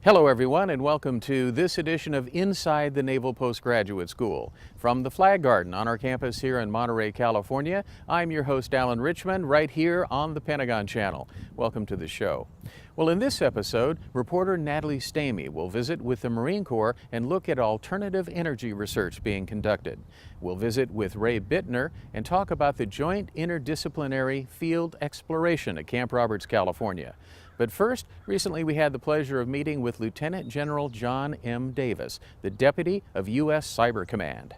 Hello everyone, and welcome to this edition of Inside the Naval Postgraduate School. From the Flag Garden on our campus here in Monterey, California, I'm your host Alan Richmond, right here on the Pentagon Channel. Welcome to the show. Well, in this episode, reporter Natalie Stamey will visit with the Marine Corps and look at alternative energy research being conducted. We'll visit with Ray Bittner and talk about the Joint Interdisciplinary Field Exploration at Camp Roberts, California. But first, recently we had the pleasure of meeting with Lieutenant General John M. Davis, the Deputy of U.S. Cyber Command.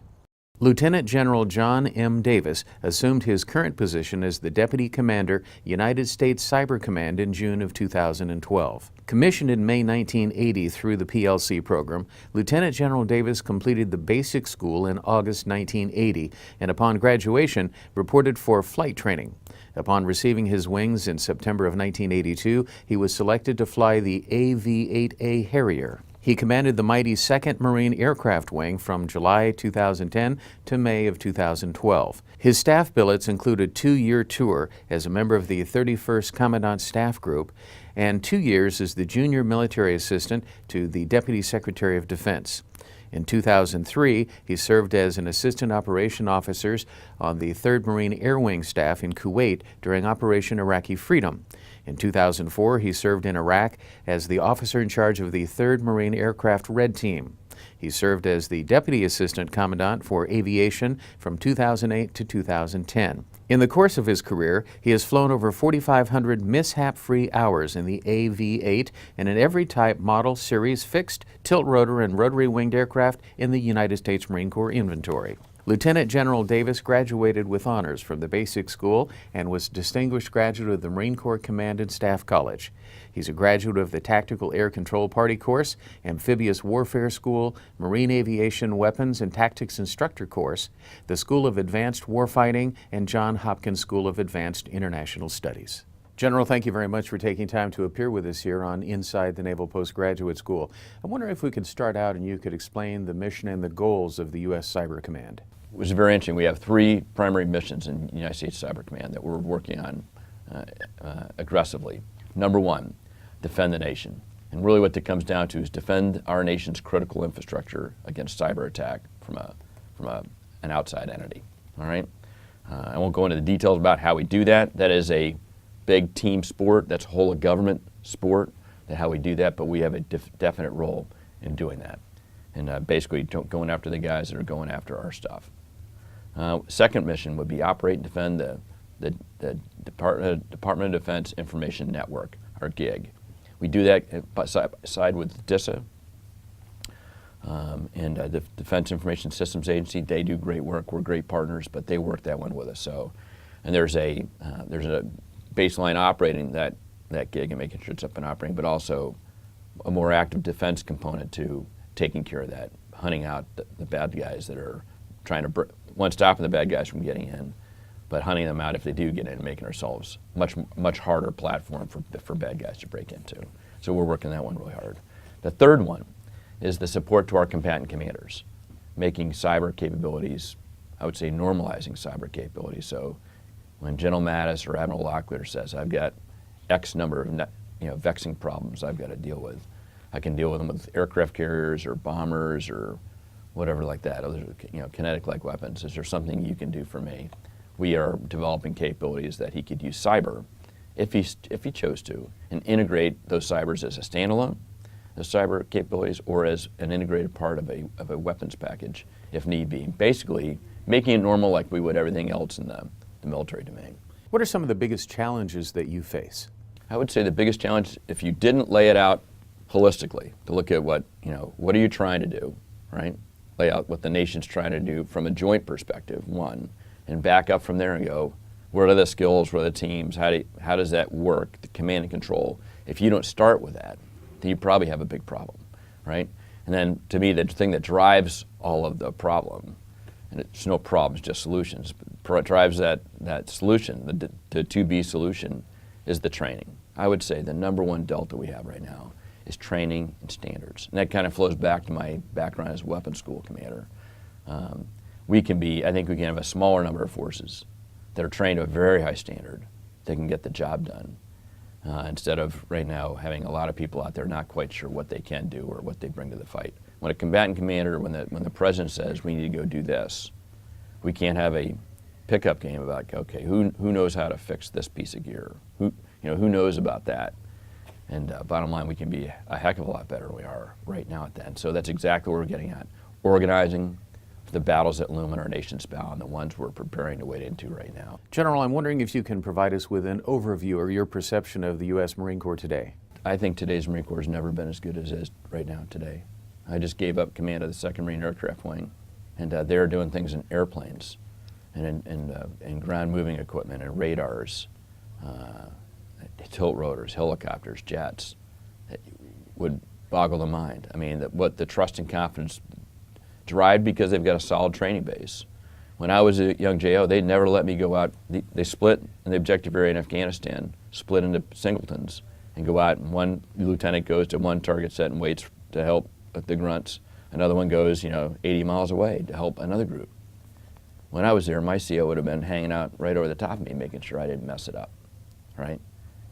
Lieutenant General John M. Davis assumed his current position as the Deputy Commander, United States Cyber Command in June of 2012. Commissioned in May 1980 through the PLC program, Lieutenant General Davis completed the basic school in August 1980 and upon graduation reported for flight training. Upon receiving his wings in September of 1982, he was selected to fly the AV-8A Harrier. He commanded the mighty 2nd Marine Aircraft Wing from July 2010 to May of 2012. His staff billets include a 2-year tour as a member of the 31st Commandant Staff Group and 2 years as the Junior Military Assistant to the Deputy Secretary of Defense. In 2003, he served as an assistant operation officer on the 3rd Marine Air Wing staff in Kuwait during Operation Iraqi Freedom. In 2004, he served in Iraq as the officer in charge of the 3rd Marine Aircraft Red Team. He served as the Deputy Assistant Commandant for Aviation from 2008 to 2010. In the course of his career, he has flown over 4,500 mishap-free hours in the AV-8 and in every type, model, series, fixed, tilt-rotor, and rotary-winged aircraft in the United States Marine Corps inventory. Lieutenant General Davis graduated with honors from the basic school and was Distinguished Graduate of the Marine Corps Command and Staff College. He's a graduate of the Tactical Air Control Party Course, Amphibious Warfare School, Marine Aviation Weapons and Tactics Instructor Course, the School of Advanced Warfighting, and Johns Hopkins School of Advanced International Studies. General, thank you very much for taking time to appear with us here on Inside the Naval Postgraduate School. I wonder if we could start out and you could explain the mission and the goals of the U.S. Cyber Command. It was very interesting. We have 3 primary missions in the United States Cyber Command that we're working on aggressively. Number 1, defend the nation. And really what that comes down to is defend our nation's critical infrastructure against cyber attack from an outside entity. All right? I won't go into the details about how we do that. That is a big team sport. That's a whole of government sport, that how we do that, but we have a definite role in doing that. And basically going after the guys that are going after our stuff. Second mission would be operate and defend the Department of Defense Information Network, our GIG. We do that side by side with DISA and the Defense Information Systems Agency. They do great work. We're great partners, but they work that one with us. So, and there's a baseline operating that GIG and making sure it's up and operating, but also a more active defense component to taking care of that, hunting out the bad guys that are trying to, stopping the bad guys from getting in, but hunting them out if they do get in, making ourselves much harder platform for bad guys to break into. So we're working that one really hard. The third one is the support to our combatant commanders, making cyber capabilities, I would say normalizing cyber capabilities. So when General Mattis or Admiral Locklear says, I've got X number of vexing problems I've got to deal with, I can deal with them with aircraft carriers or bombers or whatever like that, other kinetic-like weapons. Is there something you can do for me? We are developing capabilities that he could use cyber, if he chose to, and integrate those cybers as a standalone, the cyber capabilities, or as an integrated part of a weapons package, if need be. Basically, making it normal like we would everything else in the military domain. What are some of the biggest challenges that you face? I would say the biggest challenge, if you didn't lay it out holistically, to look at what are you trying to do, right? Lay out what the nation's trying to do from a joint perspective, one, and back up from there and go, what are the skills, what are the teams, how does that work, the command and control? If you don't start with that, then you probably have a big problem, right? And then to me, the thing that drives all of the problem, and it's no problems, just solutions, but drives that solution, the to-be solution, is the training. I would say the number one delta we have right now is training and standards. And that kind of flows back to my background as a weapons school commander. I think we can have a smaller number of forces that are trained to a very high standard that can get the job done. instead of right now having a lot of people out there not quite sure what they can do or what they bring to the fight. When a combatant commander, when the president says we need to go do this, we can't have a pickup game about, okay, who knows how to fix this piece of gear? Who knows about that? And bottom line, we can be a heck of a lot better than we are right now at that. And so that's exactly what we're getting at. Organizing the battles that loom in our nation's bow and the ones we're preparing to wade into right now. General, I'm wondering if you can provide us with an overview or your perception of the U.S. Marine Corps today. I think today's Marine Corps has never been as good as it is right now today. I just gave up command of the 2nd Marine Aircraft Wing, and they're doing things in airplanes and in ground moving equipment and radars, tilt rotors, helicopters, jets. It would boggle the mind. I mean, what the trust and confidence derived because they've got a solid training base. When I was a young JO, they'd never let me go out. They split in the objective area in Afghanistan, split into singletons, and go out, and one lieutenant goes to one target set and waits to help the grunts. Another one goes, 80 miles away to help another group. When I was there, my CO would have been hanging out right over the top of me, making sure I didn't mess it up, right?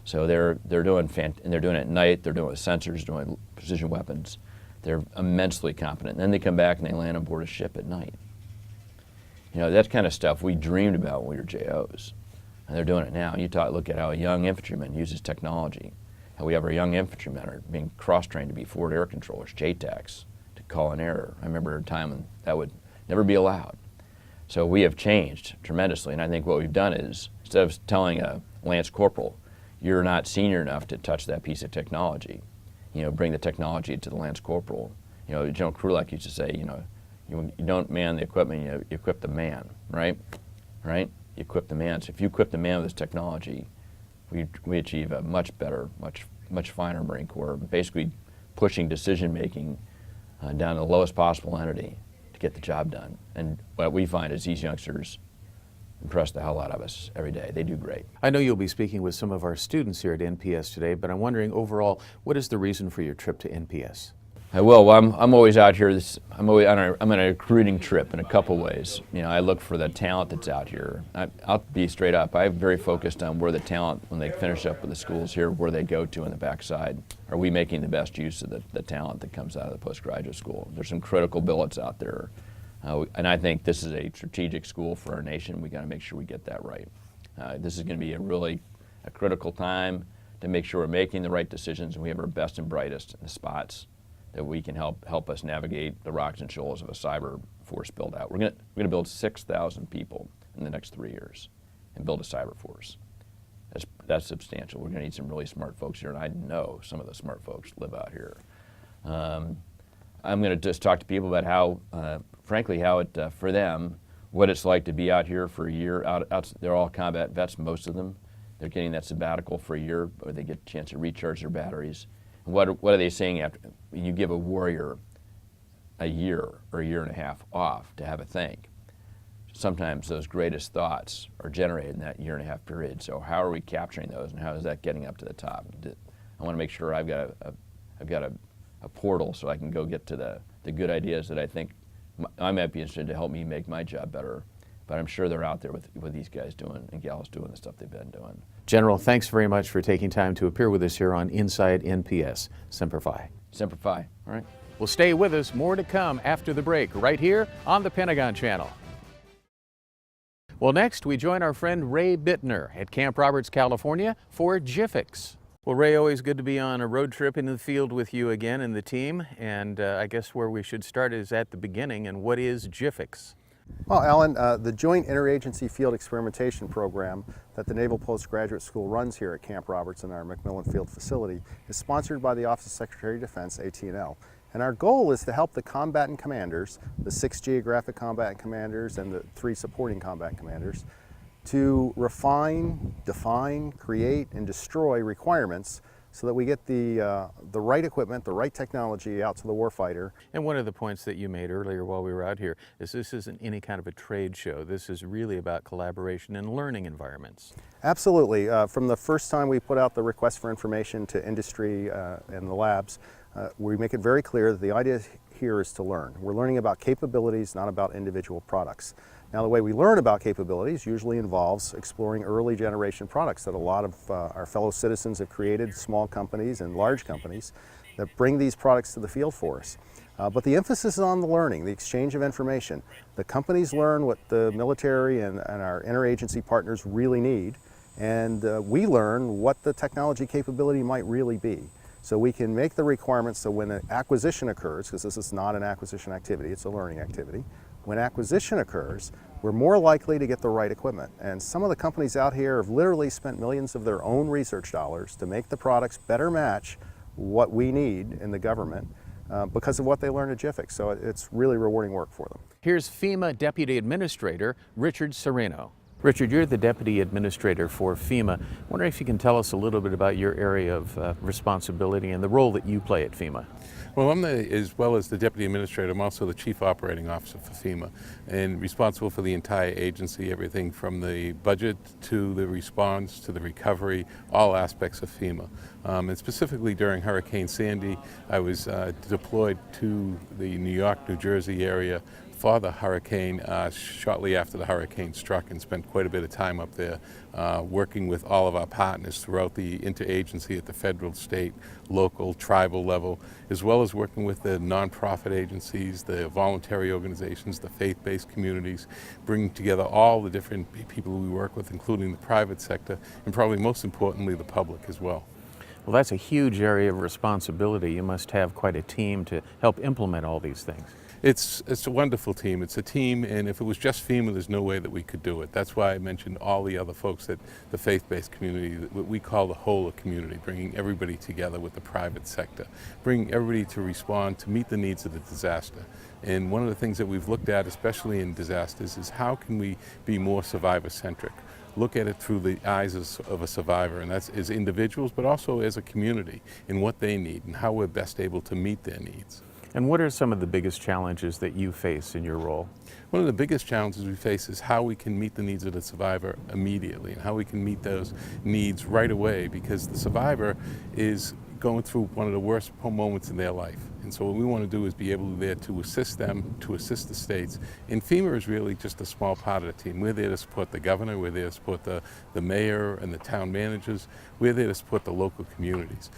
So they're doing and they're doing it at night. They're doing it with sensors, doing precision weapons. They're immensely competent. And then they come back and they land on board a ship at night. That kind of stuff we dreamed about when we were JOs. And they're doing it now. You look at how a young infantryman uses technology. How we have our young infantrymen are being cross-trained to be forward air controllers, JTACs, to call an error. I remember a time when that would never be allowed. So we have changed tremendously. And I think what we've done is, instead of telling a Lance Corporal, you're not senior enough to touch that piece of technology, bring the technology to the Lance Corporal. General Krulak used to say, you don't man the equipment, you equip the man, right? Right? You equip the man. So if you equip the man with this technology, we achieve a much better, much finer Marine Corps, basically pushing decision-making down to the lowest possible entity to get the job done. And what we find is these youngsters impress the hell out of us every day. They do great. I know you'll be speaking with some of our students here at NPS today, but I'm wondering overall, what is the reason for your trip to NPS? I will. Well, I'm always out here. I'm on a recruiting trip in a couple ways. I look for the talent that's out here. I'll be straight up. I'm very focused on where the talent, when they finish up with the schools here, where they go to in the backside. Are we making the best use of the talent that comes out of the postgraduate school? There's some critical billets out there. And I think this is a strategic school for our nation. We got to make sure we get that right. This is going to be a critical time to make sure we're making the right decisions and we have our best and brightest in the spots that we can help us navigate the rocks and shoals of a cyber force build out. We're going to build 6,000 people in the next 3 years and build a cyber force. That's substantial. We're going to need some really smart folks here, and I know some of the smart folks live out here. I'm going to just talk to people about how, frankly, how it, for them, what it's like to be out here for a year. They're all combat vets, most of them. They're getting that sabbatical for a year, where they get a chance to recharge their batteries. And what are they saying after when you give a warrior a year or a year and a half off to have a think? Sometimes those greatest thoughts are generated in that year and a half period. So how are we capturing those, and how is that getting up to the top? I want to make sure I've got a portal so I can go get to the good ideas that I think I might be interested to help me make my job better. But I'm sure they're out there with these guys doing and gals doing the stuff they've been doing. General, thanks very much for taking time to appear with us here on Inside NPS. Semper Fi. Semper Fi. All right. Well, stay with us. More to come after the break, right here on the Pentagon Channel. Well, next we join our friend Ray Bittner at Camp Roberts, California for GIFIX. Well, Ray, always good to be on a road trip into the field with you again and the team. And I guess where we should start is at the beginning. And what is GIFIX? Well, Alan, the Joint Interagency Field Experimentation Program that the Naval Postgraduate School runs here at Camp Roberts in our McMillan Field facility is sponsored by the Office of Secretary of Defense, AT&L. And our goal is to help the combatant commanders, the 6 geographic combatant commanders and the 3 supporting combatant commanders, to refine, define, create, and destroy requirements so that we get the right equipment, the right technology out to the warfighter. And one of the points that you made earlier while we were out here is this isn't any kind of a trade show. This is really about collaboration and learning environments. Absolutely. From the first time we put out the request for information to industry and the labs, we make it very clear that the idea here is to learn. We're learning about capabilities, not about individual products. Now, the way we learn about capabilities usually involves exploring early generation products that a lot of our fellow citizens have created, small companies and large companies that bring these products to the field for us. But the emphasis is on the learning, the exchange of information. The companies learn what the military and our interagency partners really need, and we learn what the technology capability might really be. So we can make the requirements so when an acquisition occurs, because this is not an acquisition activity, it's a learning activity, when acquisition occurs, we're more likely to get the right equipment. And some of the companies out here have literally spent millions of their own research dollars to make the products better match what we need in the government because of what they learned at GIFIC. So it's really rewarding work for them. Here's FEMA Deputy Administrator Richard Sereno. Richard, you're the Deputy Administrator for FEMA. I wonder if you can tell us a little bit about your area of responsibility and the role that you play at FEMA. Well, as well as the Deputy Administrator, I'm also the Chief Operating Officer for FEMA and responsible for the entire agency, everything from the budget to the response to the recovery, all aspects of FEMA. And specifically during Hurricane Sandy, I was deployed to the New York, New Jersey area for the hurricane shortly after the hurricane struck, and spent quite a bit of time up there working with all of our partners throughout the interagency at the federal, state, local, tribal level, as well as working with the nonprofit agencies, the voluntary organizations, the faith-based communities, bringing together all the different people we work with, including the private sector, and probably most importantly the public as well. Well, that's a huge area of responsibility. You must have quite a team to help implement all these things. It's a wonderful team. It's a team, and if it was just FEMA, there's no way that we could do it. That's why I mentioned all the other folks at the faith-based community, what we call the whole community, bringing everybody together with the private sector, bringing everybody to respond to meet the needs of the disaster. And one of the things that we've looked at, especially in disasters, is how can we be more survivor-centric? Look at it through the eyes of a survivor, and that's as individuals, but also as a community, and what they need and how we're best able to meet their needs. And what are some of the biggest challenges that you face in your role? One of the biggest challenges we face is how we can meet the needs of the survivor immediately, and how we can meet those needs right away, because the survivor is going through one of the worst moments in their life. And so what we want to do is be able there to assist them, to assist the states. And FEMA is really just a small part of the team. We're there to support the governor, we're there to support the mayor and the town managers. We're there to support the local communities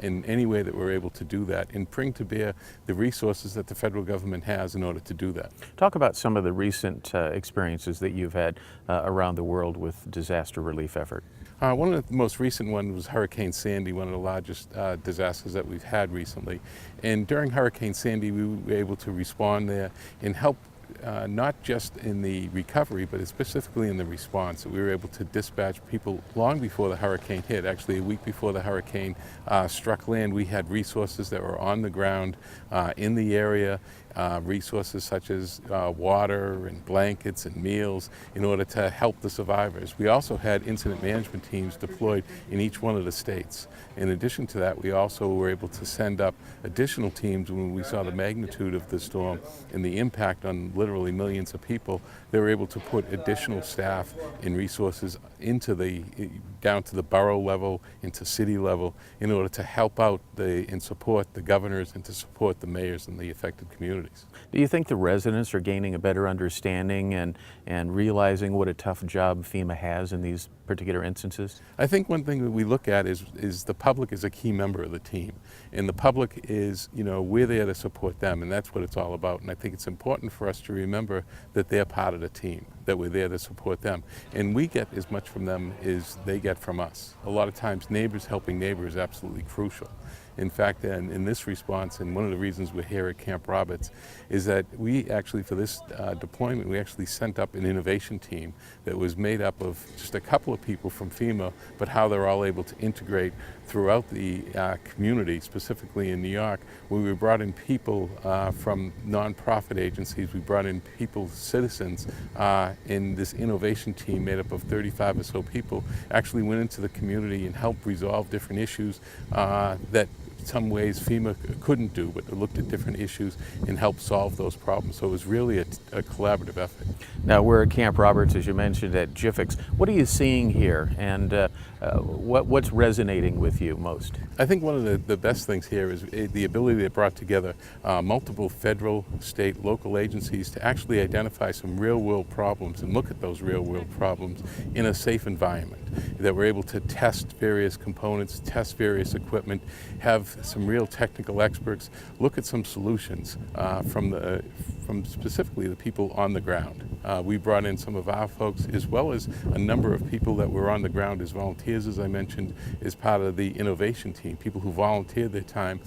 in any way that we're able to do that, and bring to bear the resources that the federal government has in order to do that. Talk about some of the recent experiences that you've had around the world with disaster relief effort. One of the most recent ones was Hurricane Sandy, one of the largest disasters that we've had recently. And during Hurricane Sandy, we were able to respond there and help not just in the recovery, but specifically in the response. We were able to dispatch people long before the hurricane hit. Actually, a week before the hurricane struck land, we had resources that were on the ground in the area, resources such as water and blankets and meals in order to help the survivors. We also had incident management teams deployed in each one of the states. In addition to that, we also were able to send up additional teams when we saw the magnitude of the storm and the impact on literally millions of people. They were able to put additional staff and resources into down to the borough level, into city level, in order to help out and support the governors and to support the mayors in the affected communities. Do you think the residents are gaining a better understanding and realizing what a tough job FEMA has in these particular instances? I think one thing that we look at is the public is a key member of the team. And the public is, we're there to support them, and that's what it's all about. And I think it's important for us to remember that they're part of the team, that we're there to support them. And we get as much from them as they get from us. A lot of times neighbors helping neighbors is absolutely crucial. In fact, in this response, and one of the reasons we're here at Camp Roberts, is that we actually, for this deployment, we actually sent up an innovation team that was made up of just a couple of people from FEMA, but how they're all able to integrate throughout the community, specifically in New York, where we brought in people from nonprofit agencies, we brought in people, citizens, and this innovation team made up of 35 or so people actually went into the community and helped resolve different issues that some ways FEMA couldn't do, but they looked at different issues and helped solve those problems. So it was really a collaborative effort. Now, we're at Camp Roberts, as you mentioned, at GIFX. What are you seeing here, and what's resonating with you most? I think one of the best things here is the ability that brought together multiple federal, state, local agencies to actually identify some real-world problems and look at those real-world problems in a safe environment. That we're able to test various components, test various equipment, have some real technical experts look at some solutions from specifically the people on the ground. We brought in some of our folks, as well as a number of people that were on the ground as volunteers, as I mentioned, as part of the innovation team, people who volunteered their time,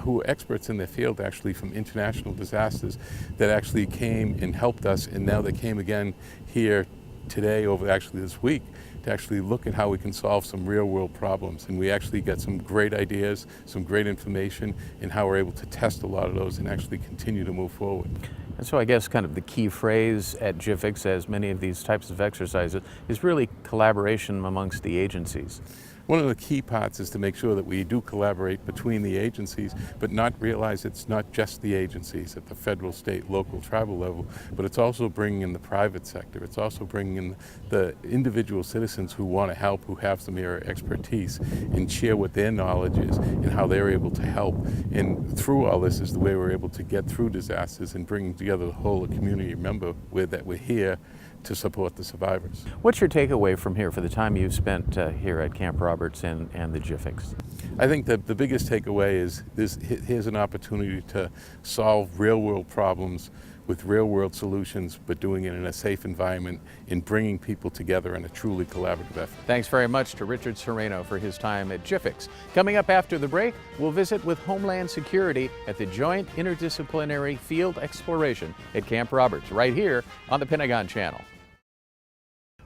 who are experts in their field actually from international disasters that actually came and helped us, and now they came again here today, over actually this week, to actually look at how we can solve some real world problems. And we actually get some great ideas, some great information, and how we're able to test a lot of those and actually continue to move forward. And so I guess kind of the key phrase at GIFX, as many of these types of exercises, is really collaboration amongst the agencies. One of the key parts is to make sure that we do collaborate between the agencies, but not realize it's not just the agencies at the federal, state, local, tribal level, but it's also bringing in the private sector. It's also bringing in the individual citizens who want to help, who have some area expertise, and share what their knowledge is and how they're able to help. And through all this is the way we're able to get through disasters and bringing together the whole community. Remember that we're here to support the survivors. What's your takeaway from here for the time you've spent here at Camp Roberts and the GIFX? I think that the biggest takeaway is here's an opportunity to solve real-world problems with real-world solutions, but doing it in a safe environment and bringing people together in a truly collaborative effort. Thanks very much to Richard Sereno for his time at GIFX. Coming up after the break, we'll visit with Homeland Security at the Joint Interdisciplinary Field Exploration at Camp Roberts, right here on the Pentagon Channel.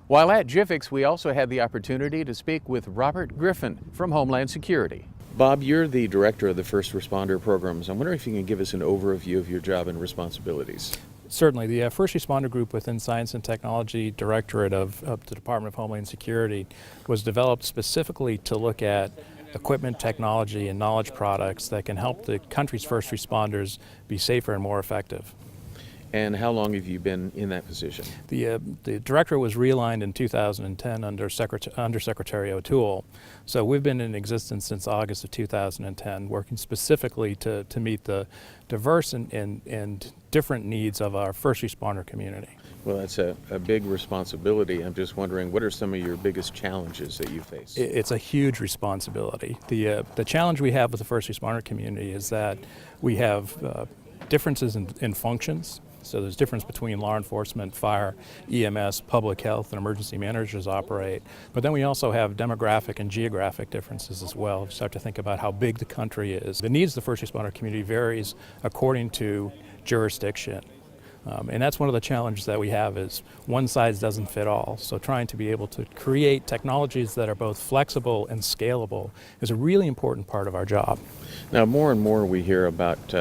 While at GIFX, we also had the opportunity to speak with Robert Griffin from Homeland Security. Bob, you're the director of the First Responder Programs. I'm wondering if you can give us an overview of your job and responsibilities. Certainly. The First Responder Group within Science and Technology Directorate of the Department of Homeland Security was developed specifically to look at equipment, technology, and knowledge products that can help the country's first responders be safer and more effective. And how long have you been in that position? The directorate was realigned in 2010 under Secretary O'Toole. So we've been in existence since August of 2010, working specifically to meet the diverse and different needs of our first responder community. Well, that's a big responsibility. I'm just wondering, what are some of your biggest challenges that you face? It's a huge responsibility. The challenge we have with the first responder community is that we have differences in functions. So there's difference between law enforcement, fire, EMS, public health, and emergency managers operate. But then we also have demographic and geographic differences as well. We start to think about how big the country is. The needs of the first responder community varies according to jurisdiction. And that's one of the challenges that we have is one size doesn't fit all. So trying to be able to create technologies that are both flexible and scalable is a really important part of our job. Now, more and more we hear about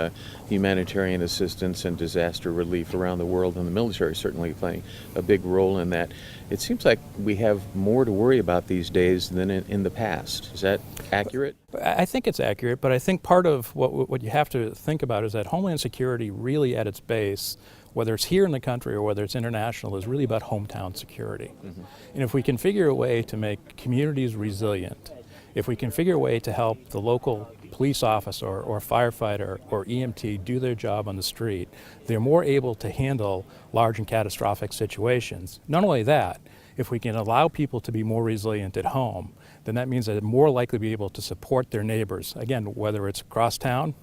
humanitarian assistance and disaster relief around the world, and the military certainly playing a big role in that. It seems like we have more to worry about these days than in the past. Is that accurate? I think it's accurate, but I think part of what you have to think about is that Homeland Security really at its base, whether it's here in the country or whether it's international, is really about hometown security. Mm-hmm. And if we can figure a way to make communities resilient, if we can figure a way to help the local police officer or firefighter or EMT do their job on the street, they're more able to handle large and catastrophic situations. Not only that, if we can allow people to be more resilient at home, then that means that they're more likely to be able to support their neighbors. Again, whether it's across town,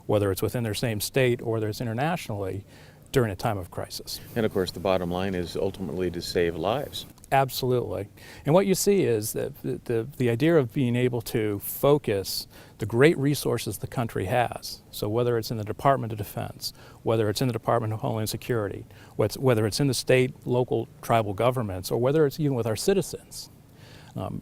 whether it's within their same state, or whether it's internationally, during a time of crisis. And of course, the bottom line is ultimately to save lives. Absolutely. And what you see is that the idea of being able to focus the great resources the country has, so whether it's in the Department of Defense, whether it's in the Department of Homeland Security, whether it's in the state, local, tribal governments, or whether it's even with our citizens,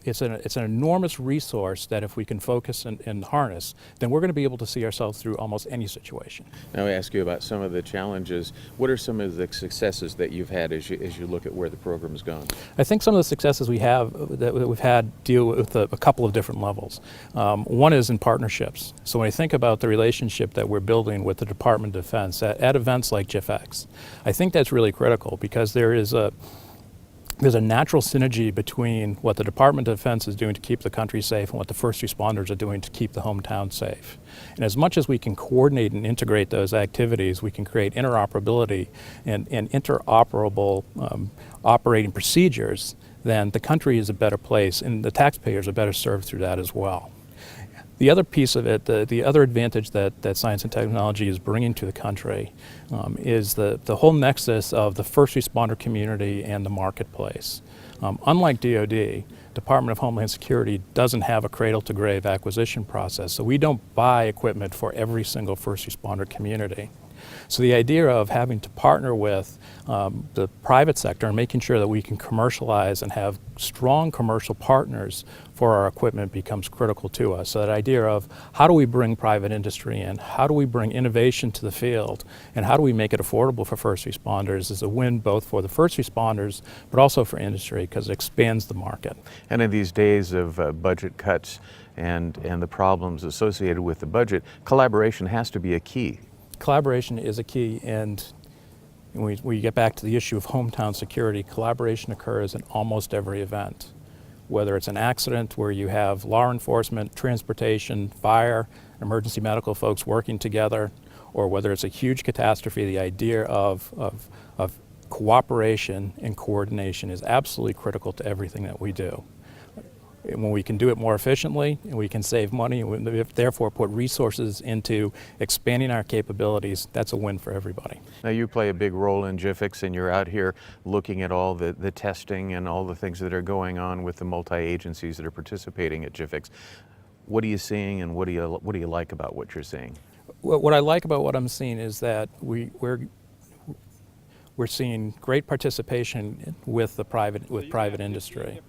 It's an enormous resource that if we can focus and harness, then we're going to be able to see ourselves through almost any situation. Now I ask you about some of the challenges. What are some of the successes that you've had as you look at where the program's gone? I think some of the successes we've had deal with a couple of different levels. One is in partnerships. So when I think about the relationship that we're building with the Department of Defense at events like GIFX, I think that's really critical because there's a natural synergy between what the Department of Defense is doing to keep the country safe and what the first responders are doing to keep the hometown safe. And as much as we can coordinate and integrate those activities, we can create interoperability and interoperable operating procedures, then the country is a better place and the taxpayers are better served through that as well. The other piece of it, the other advantage that science and technology is bringing to the country is the whole nexus of the first responder community and the marketplace. Unlike DoD, Department of Homeland Security doesn't have a cradle-to-grave acquisition process, so we don't buy equipment for every single first responder community. So the idea of having to partner with the private sector and making sure that we can commercialize and have strong commercial partners for our equipment becomes critical to us. So that idea of how do we bring private industry in, how do we bring innovation to the field, and how do we make it affordable for first responders is a win both for the first responders but also for industry because it expands the market. And in these days of budget cuts and the problems associated with the budget, collaboration has to be a key. Collaboration is a key, and when we get back to the issue of hometown security, collaboration occurs in almost every event. Whether it's an accident where you have law enforcement, transportation, fire, emergency medical folks working together, or whether it's a huge catastrophe, the idea of cooperation and coordination is absolutely critical to everything that we do. When we can do it more efficiently and we can save money and therefore put resources into expanding our capabilities, that's a win for everybody. Now you play a big role in GIFX and you're out here looking at all the testing and all the things that are going on with the multi-agencies that are participating at GIFX. What are you seeing and what do you like about what you're seeing? What I like about what I'm seeing is that we're seeing great participation with private industry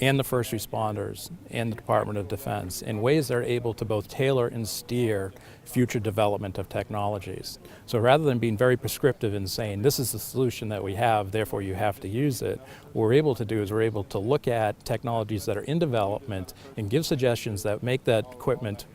and the first responders and the Department of Defense in ways they're able to both tailor and steer future development of technologies. So rather than being very prescriptive and saying this is the solution that we have, therefore you have to use it, what we're able to do is we're able to look at technologies that are in development and give suggestions that make that equipment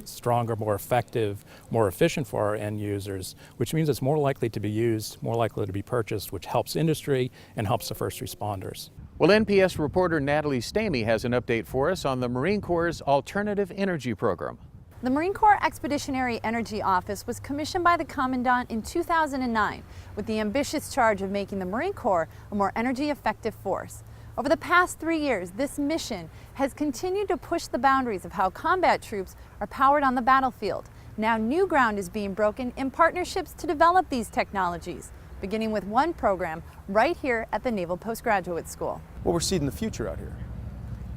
stronger, more effective, more efficient for our end users, which means it's more likely to be used, more likely to be purchased, which helps industry and helps the first responders. Well, NPS reporter Natalie Stamey has an update for us on the Marine Corps' Alternative Energy Program. The Marine Corps Expeditionary Energy Office was commissioned by the Commandant in 2009 with the ambitious charge of making the Marine Corps a more energy-effective force. Over the past 3 years, this mission has continued to push the boundaries of how combat troops are powered on the battlefield. Now new ground is being broken in partnerships to develop these technologies, beginning with one program right here at the Naval Postgraduate School. Well, we're seeding the future out here.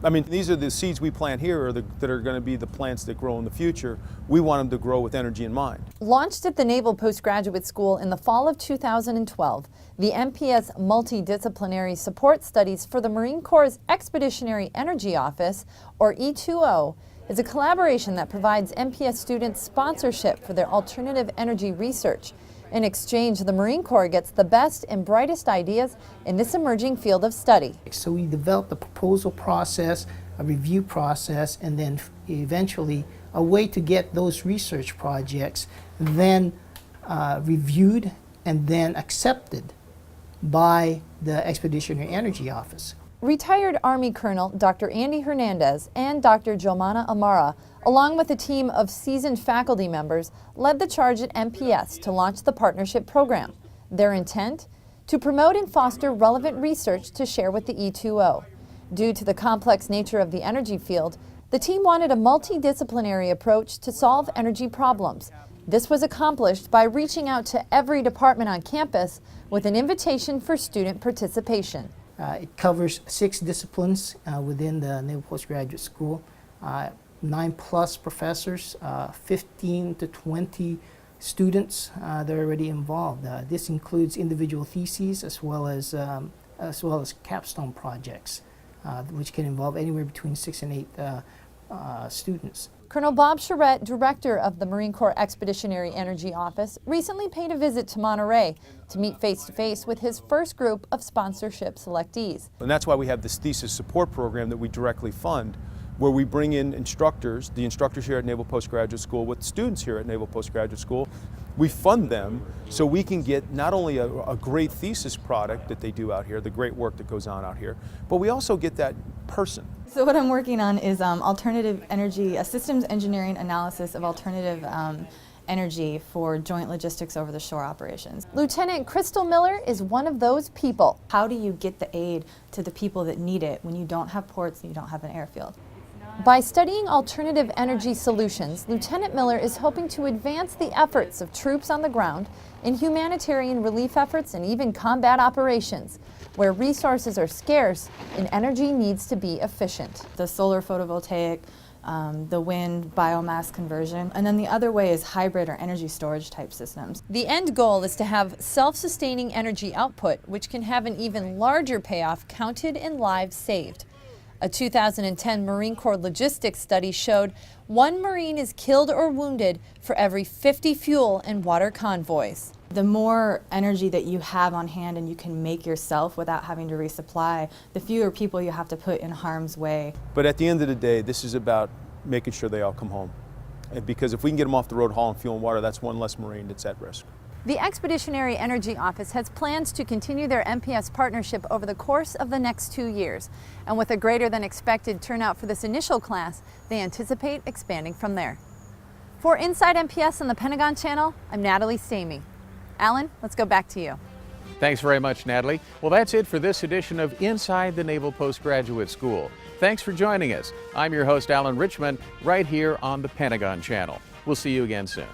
I mean, these are the seeds we plant here that are going to be the plants that grow in the future. We want them to grow with energy in mind. Launched at the Naval Postgraduate School in the fall of 2012, the NPS Multidisciplinary Support Studies for the Marine Corps' Expeditionary Energy Office, or E2O, is a collaboration that provides NPS students sponsorship for their alternative energy research. In exchange, the Marine Corps gets the best and brightest ideas in this emerging field of study. So we developed a proposal process, a review process, and then eventually a way to get those research projects then reviewed and then accepted by the Expeditionary Energy Office. Retired Army Colonel Dr. Andy Hernandez and Dr. Jomana Amara, along with a team of seasoned faculty members, led the charge at NPS to launch the partnership program. Their intent? To promote and foster relevant research to share with the E2O. Due to the complex nature of the energy field, the team wanted a multidisciplinary approach to solve energy problems. This was accomplished by reaching out to every department on campus with an invitation for student participation. It covers 6 disciplines within the Naval Postgraduate School, 9+ professors, 15 to 20 students that are already involved. This includes individual theses as well as capstone projects. which can involve anywhere between 6 and 8 students. Colonel Bob Charette, director of the Marine Corps Expeditionary Energy Office, recently paid a visit to Monterey to meet face-to-face with his first group of sponsorship selectees. And that's why we have this thesis support program that we directly fund, where we bring in instructors, the instructors here at Naval Postgraduate School with students here at Naval Postgraduate School. We fund them so we can get not only a great thesis product that they do out here, the great work that goes on out here, but we also get that person. So what I'm working on is alternative energy, a systems engineering analysis of alternative energy for joint logistics over the shore operations. Lieutenant Crystal Miller is one of those people. How do you get the aid to the people that need it when you don't have ports and you don't have an airfield? By studying alternative energy solutions, Lieutenant Miller is hoping to advance the efforts of troops on the ground in humanitarian relief efforts and even combat operations, where resources are scarce and energy needs to be efficient. The solar photovoltaic, the wind biomass conversion, and then the other way is hybrid or energy storage type systems. The end goal is to have self-sustaining energy output, which can have an even larger payoff counted in lives saved. A 2010 Marine Corps logistics study showed 1 Marine is killed or wounded for every 50 fuel and water convoys. The more energy that you have on hand and you can make yourself without having to resupply, the fewer people you have to put in harm's way. But at the end of the day, this is about making sure they all come home. Because if we can get them off the road hauling fuel and water, that's one less Marine that's at risk. The Expeditionary Energy Office has plans to continue their NPS partnership over the course of the next 2 years. And with a greater than expected turnout for this initial class, they anticipate expanding from there. For Inside NPS on the Pentagon Channel, I'm Natalie Stamey. Alan, let's go back to you. Thanks very much, Natalie. Well, that's it for this edition of Inside the Naval Postgraduate School. Thanks for joining us. I'm your host, Alan Richmond, right here on the Pentagon Channel. We'll see you again soon.